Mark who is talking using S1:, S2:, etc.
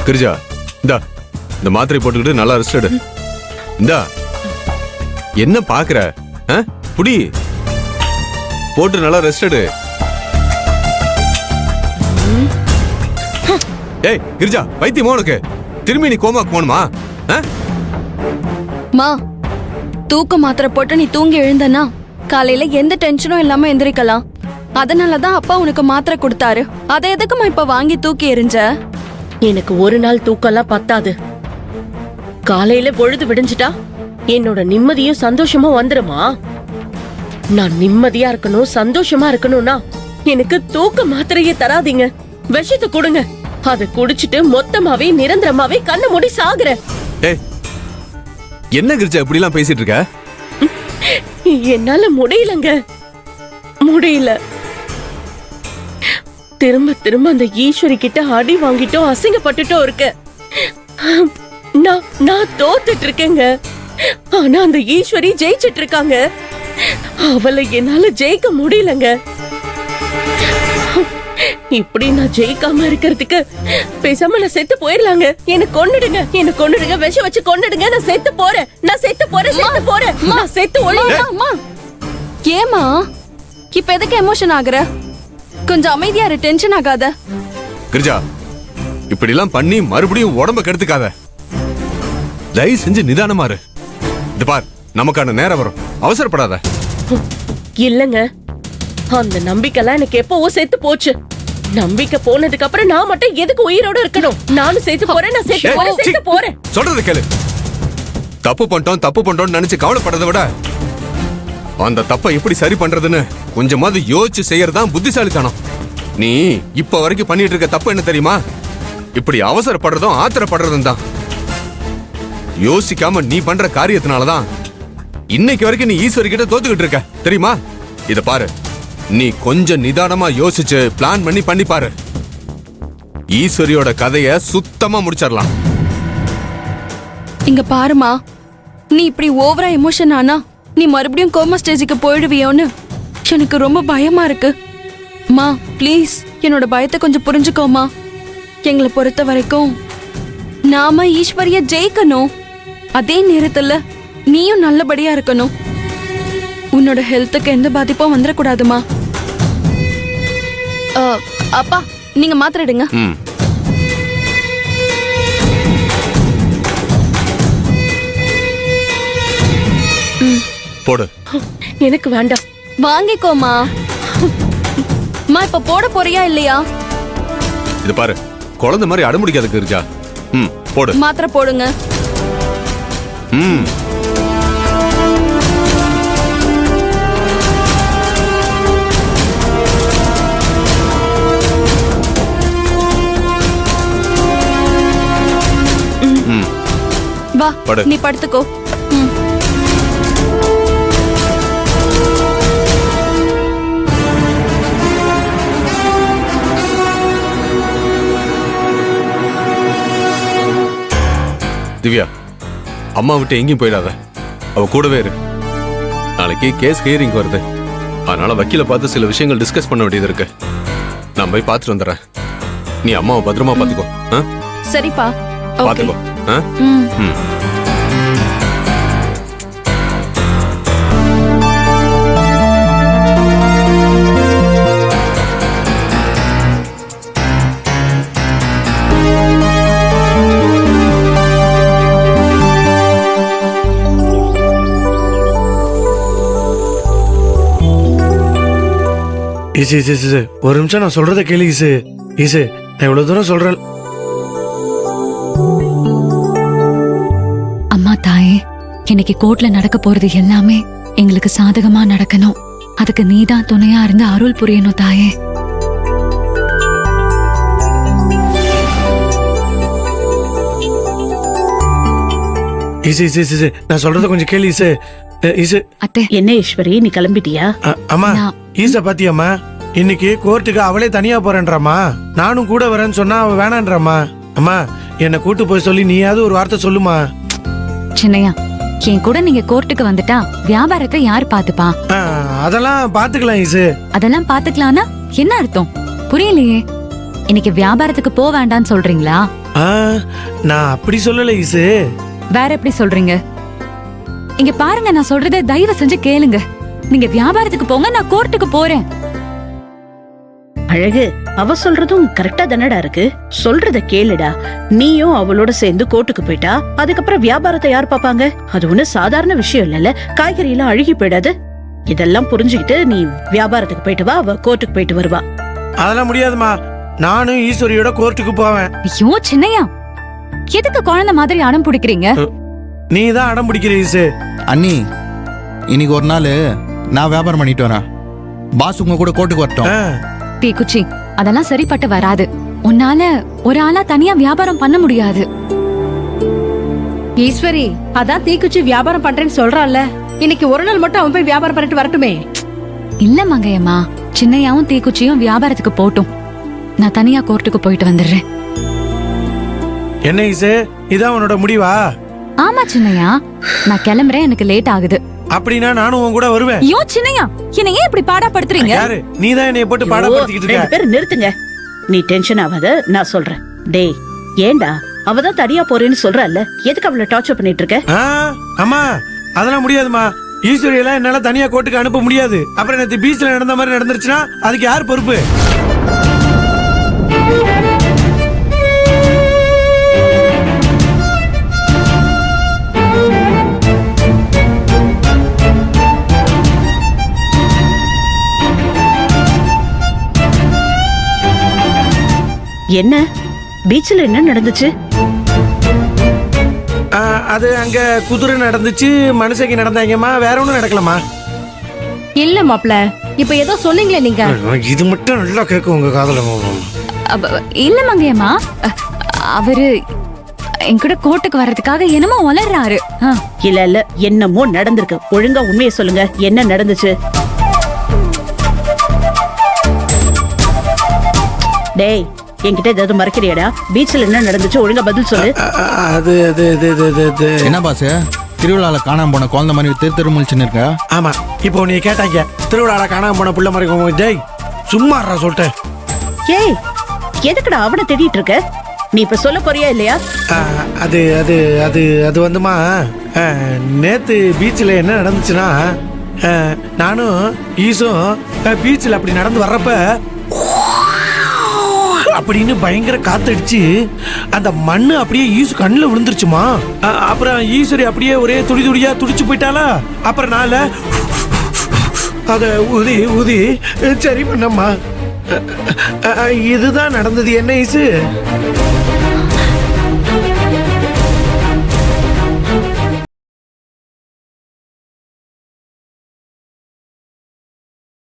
S1: கிரிஜா இந்தா இந்த மாத்திரை போட்டுக்கிட்டு நல்லா ரெஸ்ட் எடு. இந்தா என்ன பாக்குற? புடி போட்டு நல்லா ரெஸ்ட் எடு. ஏய் கிரிஜா வைத்தியமா உனக்கு? திரும்பி நீ கோமாக்கு போகணுமா?
S2: மா தூக்க மாத்திரை போட்டு நீ தூங்கி எழுந்தனா காலையில எந்த டென்ஷனும் இல்லாம எந்திரிக்கலாம். அதனாலதான் அப்பா உனக்கு மாத்திரை கொடுத்தாரு. அதை எதுக்குமா இப்ப வாங்கி தூக்கி எறிஞ்ச?
S3: எனக்கு ஒரு நாள் தூக்கம்லாம் பத்தாது. காலையில பொழுது விடிஞ்சிட்டா என்னோட நிம்மதியும் சந்தோஷமும் வந்துருமா? நான் நிம்மதியா இருக்கணும், சந்தோஷமா இருக்கணும்னா எனக்கு தூக்க மாத்திரையே தராதீங்க. விஷத்தை கொடுங்க. அதை குடிச்சிட்டு மொத்தமாவே நிரந்தரமாவே கண்ணு மூடி சாகுறேன்.
S1: என்ன கிரிஜா இப்படி எல்லாம் பேசிட்டு இருக்க?
S3: என்னால முடியலங்க, முடியல. திரும்ப திரும்ப அந்த ஈஸ்வரி கிட்ட அடி வாங்கிட்டோ அசிங்கப்பட்டுட்டோ இருக்க. நான் தோத்துட்டு இருக்கேங்க. ஆனா அந்த ஈஸ்வரி ஜெயிச்சிட்டு இருக்காங்க. அவளை என்னால ஜெயிக்க முடியலங்க. இப்படி நான் ஜெயிக்காம இருக்கிறதுக்கு பேசாம நான் செத்து போயிடலாங்க. எனக்கு கொன்னுடுங்க, எனக்கு கொன்னுடுங்க, விஷம் வச்சு கொன்னுடுங்க. நான் செத்து போறேன், நான் செத்து போறேன், செத்து போறேன், நான் செத்து ஒழியேன்.
S2: ஏமா இப்ப எதுக்கு எமோஷன் ஆகுற? கொஞ்சம் அமைதியா இரு, டென்ஷன் ஆகாத.
S1: கிரிஜா இப்படி எல்லாம் பண்ணி மறுபடியும் உடம்ப கெடுத்துக்காத. தயவு செஞ்சு நிதானமா இரு. இது பார், நமக்கான நேரம் வரும், அவசரப்படாத.
S3: இல்லங்க, அந்த நம்பிக்கைலாம் எனக்கு எப்பவோ செத்து போச்சு. நம்பிக்கை போனதுக்கு அப்புறம் நான் மட்டும் எதுக்கு உயிரோட இருக்கணும்? நானும் செத்து போறேன், நான் செத்து போறேன், செத்து போறேன்.
S1: சொல்றது கேளு. தப்பு பண்ணிட்டோம் நினைச்சு கவலைப்படுறதை விட அந்த தப்பை எப்படி சரி பண்றதுன்னு கொஞ்சமாவது யோசிச்சு செய்யறதுதான் புத்திசாலித்தனம். நீ இப்ப வரைக்கும் பண்ணிட்டு இருக்க தப்பு என்ன தெரியுமா? இப்படி அவசரப்படுறதும் ஆத்திரப்படுறதும் தான். யோசிக்காம நீ பண்ற காரியத்தினாலதான் இன்னைக்கு வரைக்கும் நீ ஈஸ்வரி கிட்ட தோத்துக்கிட்டு இருக்க தெரியுமா? இத பாரு, நீ கொஞ்சம் நிதானமா யோசிச்சு பிளான் பண்ணி பாரு. ஈஸ்வரியோட கதைய சுத்தமா முடிச்சிடலாம்.
S2: இங்க பாருமா, நீ இப்படி ஓவரா எமோஷன் ஆனா நீ மறுபடியும் கோமா ஸ்டேஜுக்கு போயிடுவியோன்னு எனக்கு ரொம்ப பயமா இருக்கு. மா ப்ளீஸ் என்னோட பயத்தை கொஞ்சம் புரிஞ்சுக்கோமா. எங்களை பொறுத்த வரைக்கும் நாம ஈஸ்வரிய ஜெயிக்கணும். அதே நேரத்துல நீயும் நல்லபடியா இருக்கணும். உன்னோட ஹெல்த்துக்கு எந்த பாதிப்பும் வந்துடக்கூடாதுமா. அப்பா நீங்க மாத்திரை எடுங்க.
S1: போடு.
S3: எனக்கு வேண்டாம்.
S2: வாங்கிக்கோமா. மா இப்ப போட போறியா இல்லையா?
S1: இது பாரு, குழந்தை மாதிரி அடமுடிக்காது கிரிஜா. போடு.
S2: மாத்திரை போடுங்க. வா நீ படுத்துக்கோ.
S1: திவ்யா, அம்மா விட்டு எங்கேயும் போயிடாத. அவ கூடவே இரு. நாளைக்கு கேஸ் ஹியரிங் வருது. அதனால வக்கீல பார்த்து சில விஷயங்கள் டிஸ்கஸ் பண்ண வேண்டியது இருக்கு. நான் போய் பார்த்துட்டு வந்துடுறேன். நீ அம்மாவை பத்திரமா பாத்துக்கோ.
S2: சரிப்பா,
S1: பாத்துக்கோ.
S4: ஈசு ஈசு ஈசு ஒரு நிமிஷம் நான் சொல்றத கேளு ஈசு. ஈசு நான் இவ்வளவு தூரம் சொல்றேன்.
S5: அம்மா தாயே, இன்னைக்கு கோர்ட்ல நடக்க போறது எல்லாமே எங்களுக்கு சாதகமா நடக்கணும். அதுக்கு நீதான் துணையா இருந்து அருள் புரியணும் தாயே.
S4: ஈசு ஈசு ஈசு நான் சொல்றத கொஞ்சம் கேளு ஈசு. ஈசு
S5: அத்தை.
S3: என்ன ஈஸ்வரி, நீ கிளம்பிட்டியா?
S4: அம்மா ஈச பாத்தியம்மா, இன்னைக்கு கோர்ட்டுக்கு அவளே தனியா போறேன்றாமா. நானும் கூட வரேன்னு சொன்னா அவ வேணான்றாமா. அம்மா என்ன கூட்டு போய் சொல்லி நீயாவது ஒரு வார்த்தை சொல்லுமா.
S5: சின்னையா, என் கூட நீங்க கோர்ட்டுக்கு வந்துட்டா வியாபாரத்தை யார் பாத்துப்பா?
S4: அதெல்லாம் பாத்துக்கலாம் ஈசு.
S5: அதெல்லாம் பாத்துக்கலாம்னா என்ன அர்த்தம்? புரியலையே. இன்னைக்கு வியாபாரத்துக்கு போக வேண்டாம்னு சொல்றீங்களா?
S4: ஆ, நான் அப்படி சொல்லல ஈசு.
S5: வேற எப்படி சொல்றீங்க? இங்க பாருங்க, நான் சொல்றதை தயவு செஞ்சு கேளுங்க. நீங்க வியாபாரத்துக்கு போங்க, நான் கோர்ட்டுக்கு போறேன்.
S6: அழகு, அவ சொல்றதும் கரெக்டா தானடா இருக்கு. சொல்றத கேளுடா. நீயும் அவளோட சேர்ந்து கோர்ட்டுக்கு போயிட்டா அதுக்கப்புறம் வியாபாரத்தை யார் பாப்பாங்க? அது ஒண்ணு சாதாரண விஷயம் இல்லல்ல. காய்கறி எல்லாம் அழுகி போயிடாது. இதெல்லாம் புரிஞ்சுக்கிட்டு நீ வியாபாரத்துக்கு போயிட்டு வா, அவ கோர்ட்டுக்கு போயிட்டு வருவா.
S4: அதெல்லாம் முடியாதுமா. நானும் ஈஸ்வரியோட கோர்ட்டுக்கு போவேன்.
S5: ஐயோ சின்னையா, எதுக்கு குழந்தை மாதிரி அடம் பிடிக்கிறீங்க?
S4: நீ தான் அடம் பிடிக்கிற ஈசு.
S7: அண்ணி, இன்னைக்கு ஒரு நாள் நான் வியாபாரம் பண்ணிட்டு வரேன். பாஸ் உங்க கூட கோர்ட்டுக்கு வரட்டும்.
S4: ஆ,
S5: தீக்குச்சி, அதெல்லாம் சரிப்பட்டு வராது. உன்னால ஒரு ஆளா தனியா வியாபாரம் பண்ண முடியாது.
S8: ஈஸ்வரி, அதான் தீக்குச்சி வியாபாரம் பண்றேன்னு சொல்றான்ல. இன்னைக்கு ஒரு நாள் மட்டும் அவன் போய் வியாபாரம் பண்ணிட்டு வரட்டுமே.
S5: இல்ல மங்கையம்மா, சின்னையாவும் தீக்குச்சியும் வியாபாரத்துக்கு போட்டும். நான் தனியா கோர்ட்டுக்கு போயிட்டு வந்துடுறேன்.
S4: என்ன ஈசு, இதான் உன்னோட முடிவா?
S5: ஆமா சின்னையா, நான் கிளம்புறேன், எனக்கு லேட் ஆகுது.
S4: அப்படின்னா நானும் உன் கூட வருவேன்.
S5: ஐயோ சின்னையா, என்ன ஏன் இப்படி பாடாப்படுத்துறீங்க?
S4: யாரு நீ? தான் என்னைய போட்டு
S6: ஐயோ,
S4: பாடப்படுத்திக்கிட்டு
S6: ரெண்டு
S4: இருக்க.
S6: பேரும் நிறுத்துங்க. நீ டென்ஷன் ஆகாத, நான் சொல்றேன். டேய், ஏண்டா அவதான் தனியா போறேன்னு சொல்றல்ல, எதுக்கு அவளை டார்ச்சர் பண்ணிட்டு இருக்க?
S4: ஆ, அம்மா, அதெல்லாம் முடியாதுமா. ஈஸ்வரியெல்லாம் என்னால தனியா கோர்ட்டுக்கு அனுப்ப முடியாது. அப்புறம் நேத்து பீச்ல நடந்த மாதிரி நடந்துருச்சுன்னா அதுக்கு யார் பொறுப்பு?
S6: என்ன பீச்ல என்ன நடந்துச்சு?
S4: ஆ, அது அங்க குதிரை நடந்துச்சு, மனுஷங்க நடந்தாங்கம்மா. வேற ஒண்ணும் நடக்கலமா.
S8: இல்ல மாப்ள, இப்ப ஏதோ சொன்னீங்களே நீங்க.
S4: இது மட்டும் நல்லா கேட்கும் உங்க காதுல.
S5: இல்ல மங்கையம்மா, அவரு என் கூட கோர்ட்டுக்கு வர்றதுக்காக என்னமோ உளறாரு.
S6: இல்ல இல்ல, என்னமோ நடந்திருக்கு. ஒழுங்கா உண்மையை சொல்லுங்க, என்ன நடந்துச்சு? டேய், என்கிட்ட ஏதாவது மறைக்கிறியாடா? பீச்ல என்ன நடந்துச்சு? ஒழுங்கா பதில் சொல்லு.
S4: அது அது அது அது அது அது
S7: என்ன பாஸ், திருவிழால காணாம போன குழந்தை மாதிரி திரு முழிச்சுன்னு இருக்க?
S4: ஆமா, இப்போ நீ கேட்டாங்க திருவிழால காணாம போன புள்ள மாதிரி. ஜெய், சும்மா சொல்லிட்டேன்.
S6: ஏய், எதுக்குடா அவனை தேடிட்டு இருக்க? நீ இப்ப சொல்ல போறியா இல்லையா?
S4: அது அது அது அது வந்துமா, நேத்து பீச்சில் என்ன நடந்துச்சுன்னா, நானும் ஈசும் பீச்சில் அப்படி நடந்து வர்றப்ப அப்படின்னு பயங்கர காத்தடிச்சு அந்த மண்ணு அப்படியே ஈசு கண்ணுல விழுந்துருச்சுமா. அப்புறம் ஈஸ்வரி அப்படியே ஒரே துடி துடியா துடிச்சு போயிட்டாளா. அப்புறம் நாள அத ஊதி ஊதி சரி பண்ணம்மா. இதுதான் நடந்தது. என்ன ஈசு?